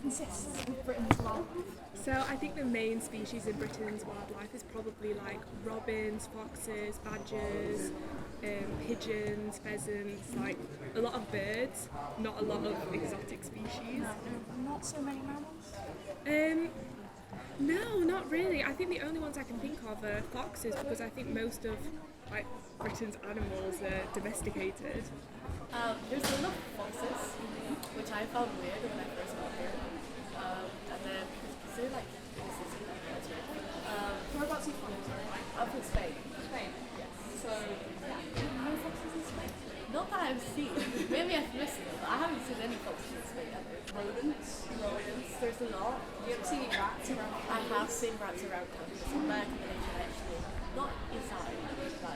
consists of Britain's wildlife? So I think the main species in Britain's wildlife is probably like robins, foxes, badgers, pigeons, pheasants, like a lot of birds, not a lot of exotic species. Not so many mammals. No, not really. I think the only ones I can think of are foxes because I think most of like Britain's animals are domesticated. There's a lot of foxes, which I found weird when I first got here. And then, because they're like, this is Whereabouts are you from? I'm from Spain. Spain. Yes. So, no foxes in Spain? Not that I've seen. Maybe I've missed them, but I haven't seen any foxes in Spain ever. Rodents? There's a lot. Have you ever seen any rats around? I have seen rats around campus. My accommodation actually. Not inside, but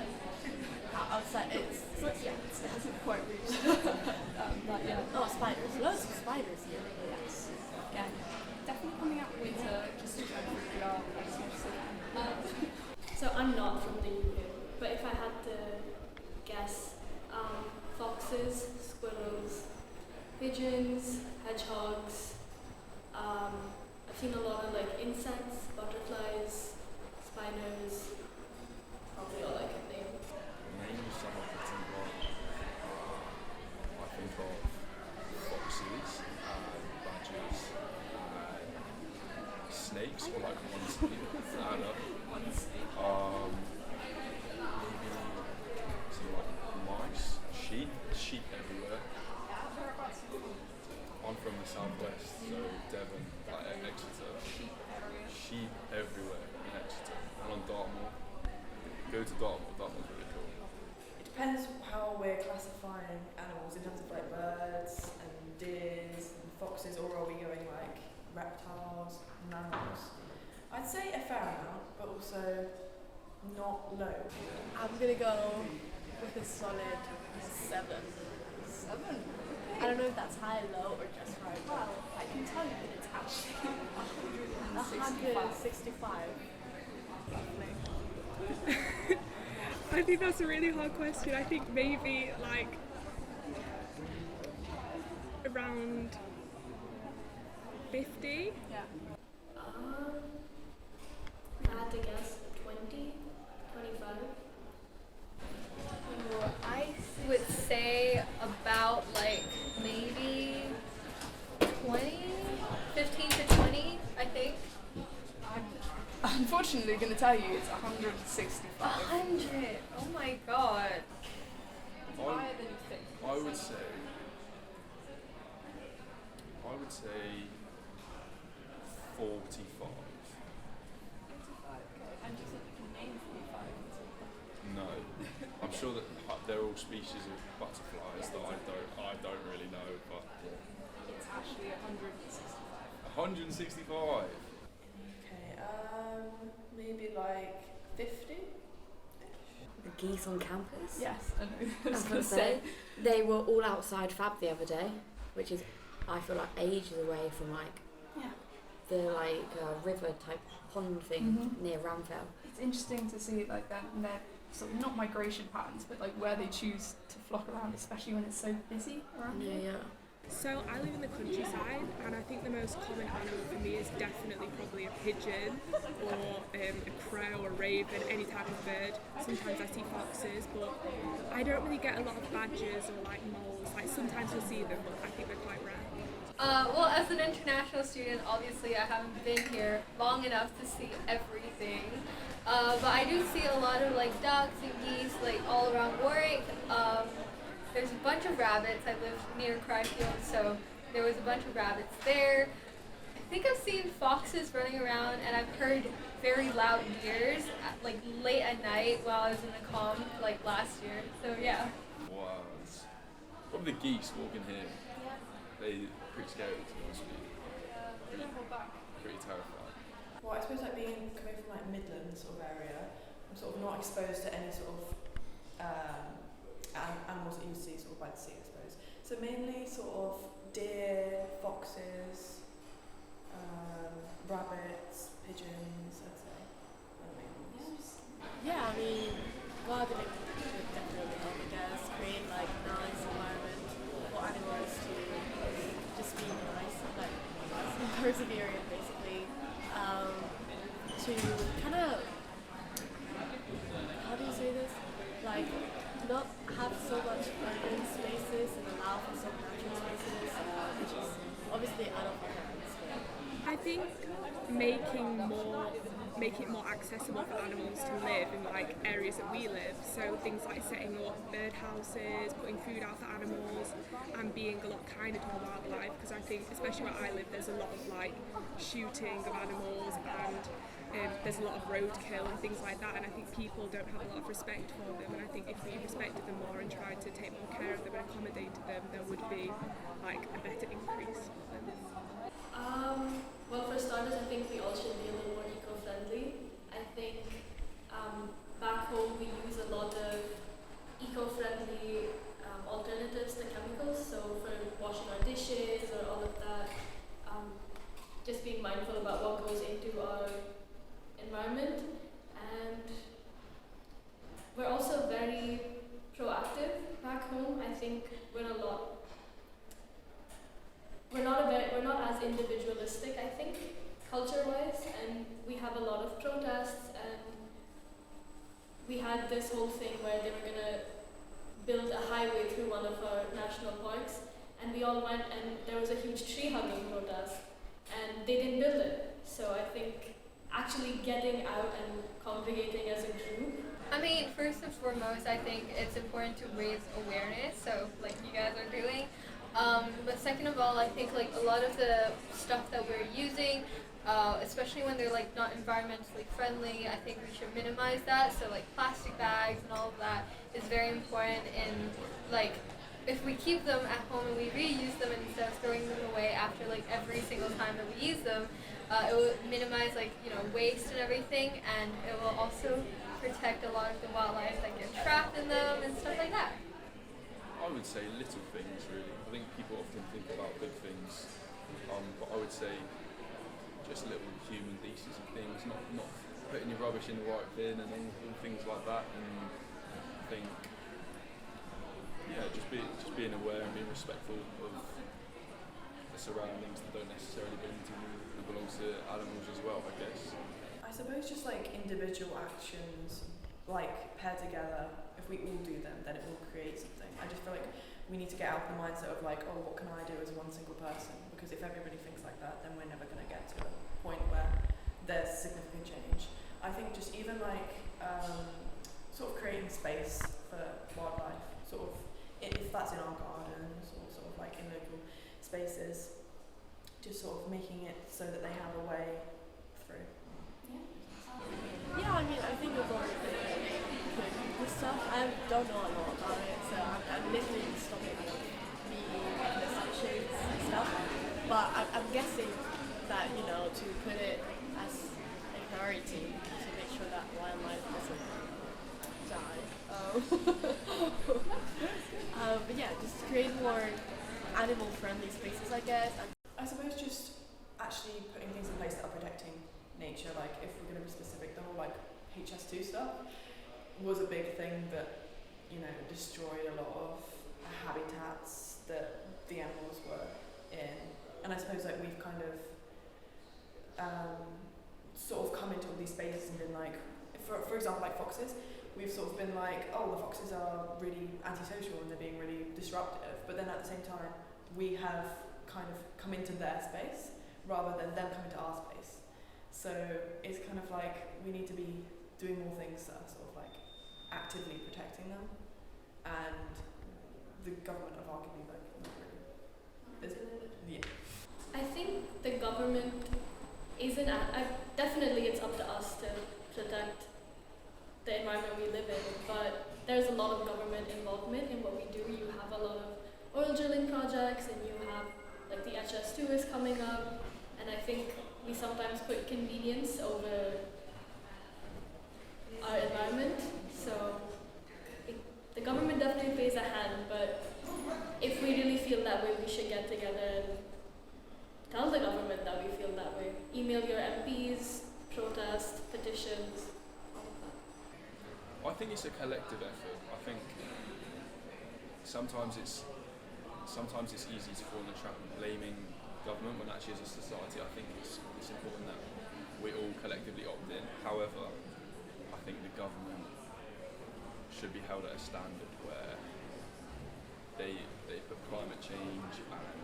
outside. It hasn't quite reached that yet. Oh, spiders. Loads of spiders here. Yes. Yeah, definitely coming out winter just to try and figure out as much as I can. So I'm not from the UK, but if I had to guess, foxes, squirrels, pigeons, hedgehogs. I've seen a lot of like insects, butterflies, spiders. Probably all I can name. Name some of the two I think of foxes, badgers, snakes, or like one snake. I don't know. Maybe some like mice, sheep everywhere. I'm from the southwest, so Devon, like Exeter. Sheep everywhere in Exeter. And on Dartmoor. Go to Dartmoor. Dartmoor's really cool. It depends how we're classifying animals in terms of like birds and deers and foxes, or are we going like reptiles, mammals? I'd say a fair amount, but also not low. I'm gonna go with a solid 7. 7? I don't know if that's high, low, or just right. Well, I can tell you that it's actually 165. I think that's a really hard question. I think maybe like around 50. Yeah. If I had to guess 20, 25. I would say about like maybe 20, 15 to 20, I think. I'm unfortunately going to tell you it's 165. 100. Oh my god. It's higher than you think. I would say 45. And do you think you can name 45? No, I'm sure that they're all species of butterflies that I don't really know, but It's actually 165. 165. Okay, maybe like 50. The geese on campus. Yes, I know. I I was was going gonna to say. they were all outside Fab the other day, which is I feel like ages away from like Yeah. the like river type pond thing near Ramfell. It's interesting to see like their sort of not migration patterns, but like where they choose to flock around, especially when it's so busy around here. Yeah. So I live in the countryside, and I think the most common animal for me is definitely probably a pigeon or a crow, a raven, any type of bird. Sometimes I see foxes, but I don't really get a lot of badgers or like moles. Like sometimes you'll see them, but I think they're quite rare. Well, as an international student, obviously I haven't been here long enough to see everything. But I do see a lot of like ducks and geese like all around Warwick. There's a bunch of rabbits. I live near Cryfield, so there was a bunch of rabbits there. I think I've seen foxes running around, and I've heard very loud deers like late at night while I was in the comm like last year. So yeah. Wow. Probably the geese walking here. They're pretty scary, to be honest with you. Pretty terrifying. Well, I suppose like coming from like Midlands sort of area, I'm sort of not exposed to any sort of animals that you see sort of by the sea, I suppose. So mainly sort of deer, foxes, rabbits, pigeons, I'd say. Yeah, I mean, gardening would definitely help, I guess. Create like nice environment for animals to just be nice, like persevere in, basically, to kind of, how do you say this? Like, not have so much urban spaces and allow for some natural spaces, which is obviously out of our hands. I think making it more accessible for animals to live in like areas that we live. So things like setting up bird houses, putting food out for animals, and being a lot kinder to the wildlife. Because I think, especially where I live, there's a lot of like shooting of animals and there's a lot of roadkill and things like that. And I think people don't have a lot of respect for them. And I think if we respected them more and tried to take more care of them and accommodate them, there would be like a better increase. Well, for starters, I think we all should be a little more eco-friendly. I think back home we use a lot of eco-friendly alternatives to chemicals. So for washing our dishes or all of that, just being mindful about what goes into our environment. And we're also very proactive back home. I think we're not as individualistic, I think, culture-wise, and we have a lot of protests, and we had this whole thing where they were gonna build a highway through one of our national parks, and we all went, and there was a huge tree hugging protest, and they didn't build it. So I think actually getting out and congregating as a group. I mean, first and foremost, I think it's important to raise awareness, so like you guys are doing. But second of all, I think like a lot of the stuff that we're using, especially when they're like not environmentally friendly, I think we should minimize that. So like plastic bags and all of that is very important. And like if we keep them at home and we reuse them instead of throwing them away after like every single time that we use them, it will minimize like waste and everything, and it will also protect a lot of the wildlife that get trapped in them and stuff like that. I would say little things, really. I think people often think about big things, but I would say just little human decency things, not putting your rubbish in the right bin and things like that. And I think, just being aware and being respectful of the surroundings that don't necessarily belong to animals as well, I guess. I suppose just like individual actions, like pair together, if we all do them, then it will create something. I just feel like we need to get out of the mindset of like, oh, what can I do as one single person? Because if everybody thinks like that, then we're never going to get to a point where there's significant change. I think just even like sort of creating space for wildlife, sort of if that's in our gardens or sort of like in local spaces, just sort of making it so that they have a way through. Yeah, I mean, I think it's all good stuff. I don't know a lot about it, so I'm literally stopping the shades and stuff. But I'm guessing that, to put it as a priority to make sure that wildlife doesn't die. But yeah, just create more animal-friendly spaces, I guess. I suppose just actually putting things in place that are protecting nature, like if we're going to be specific, the whole like HS2 stuff was a big thing that destroyed a lot of habitats that the animals were in, and I suppose like we've kind of sort of come into all these spaces and been like, for example, like foxes, we've sort of been like, oh, the foxes are really antisocial and they're being really disruptive, but then at the same time we have kind of come into their space rather than them coming to our space. So it's kind of like we need to be doing more things that are sort of like actively protecting them, and the government have arguably like not really. Yeah. I think the government isn't. Definitely, it's up to us to protect the environment we live in, but there's a lot of government involvement in what we do. You have a lot of oil drilling projects, and you have like the HS2 is coming up, and I think we sometimes put convenience over our environment. So the government definitely plays a hand, but if we really feel that way, we should get together and tell the government that we feel that way. Email your MPs, protest, petitions, all of that. I think it's a collective effort. I think sometimes it's easy to fall in the trap of blaming government, when actually as a society I think it's important that we all collectively opt in. However, I think the government should be held at a standard where they put climate change and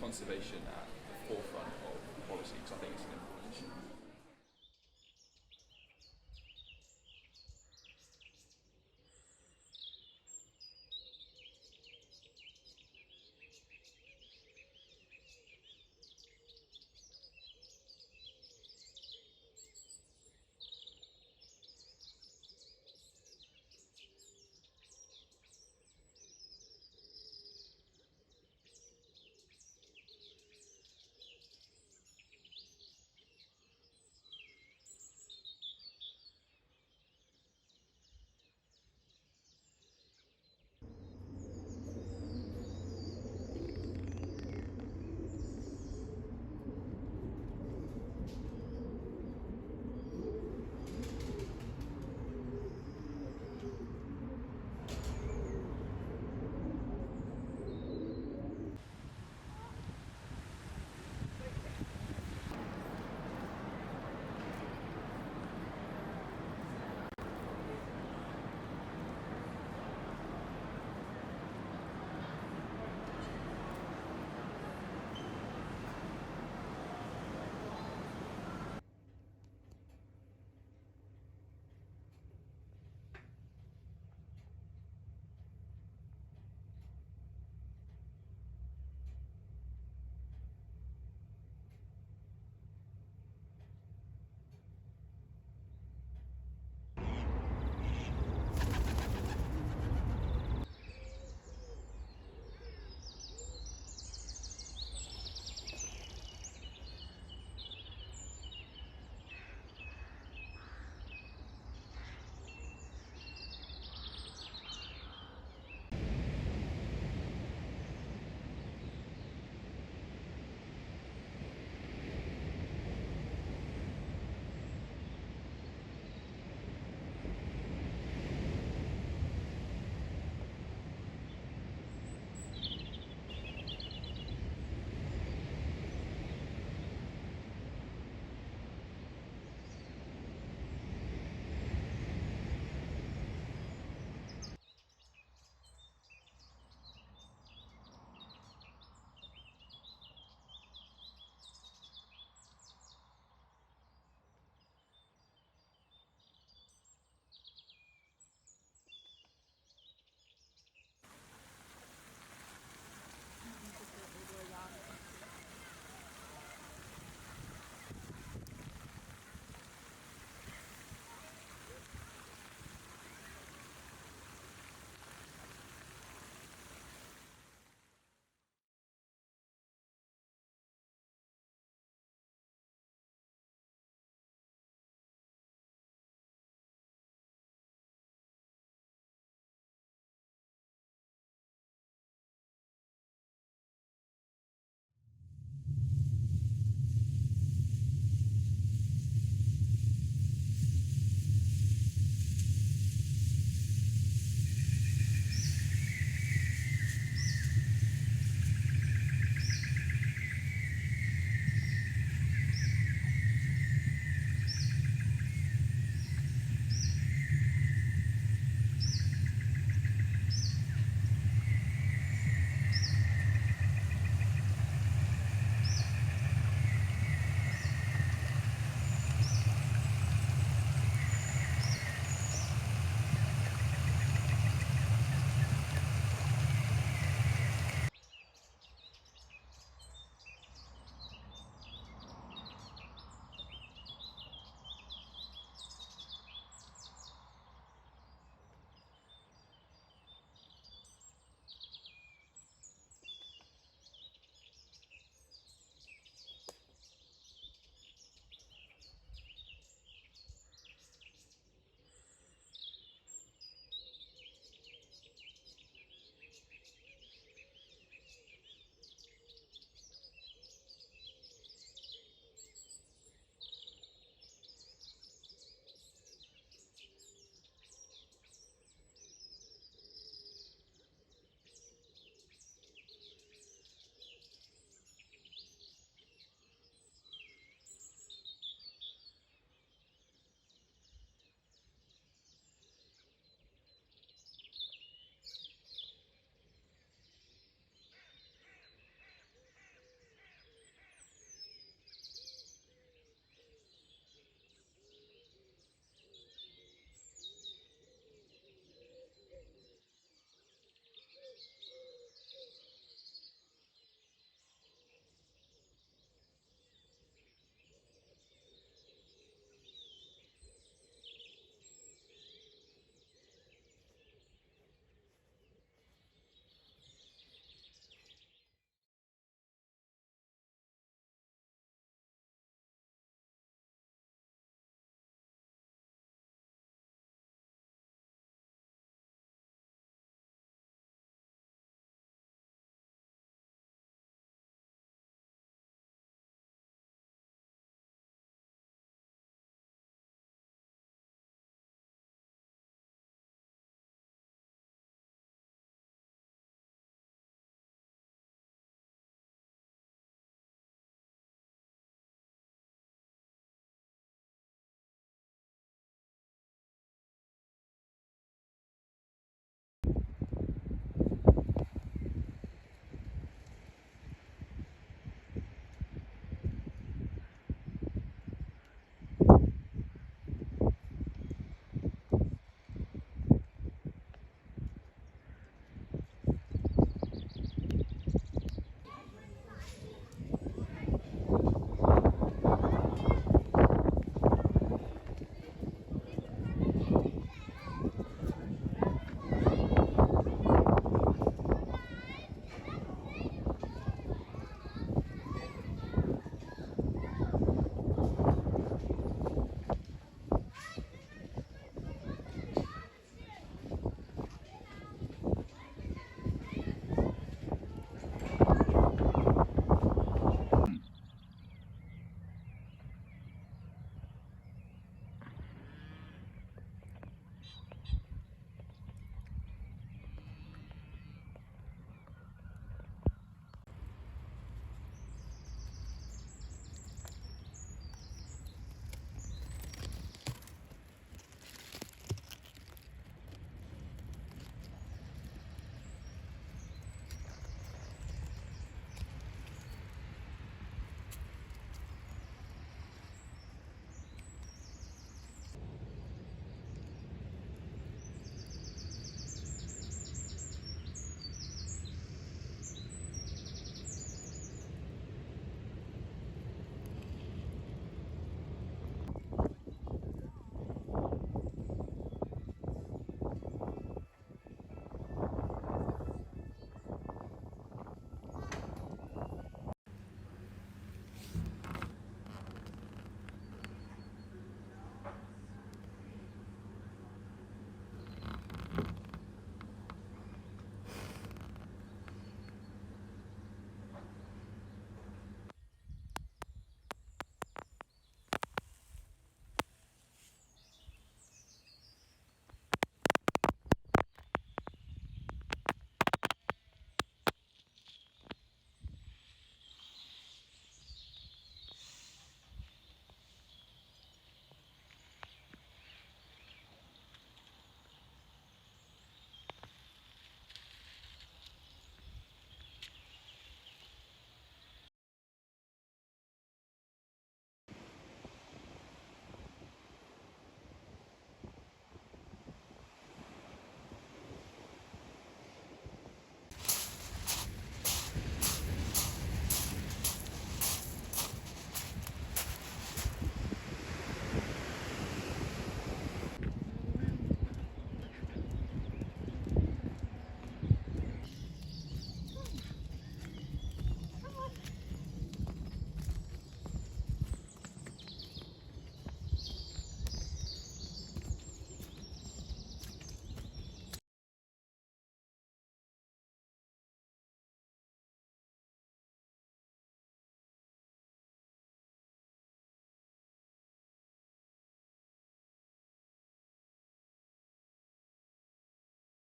conservation at the forefront of policy, because I think it's an important issue.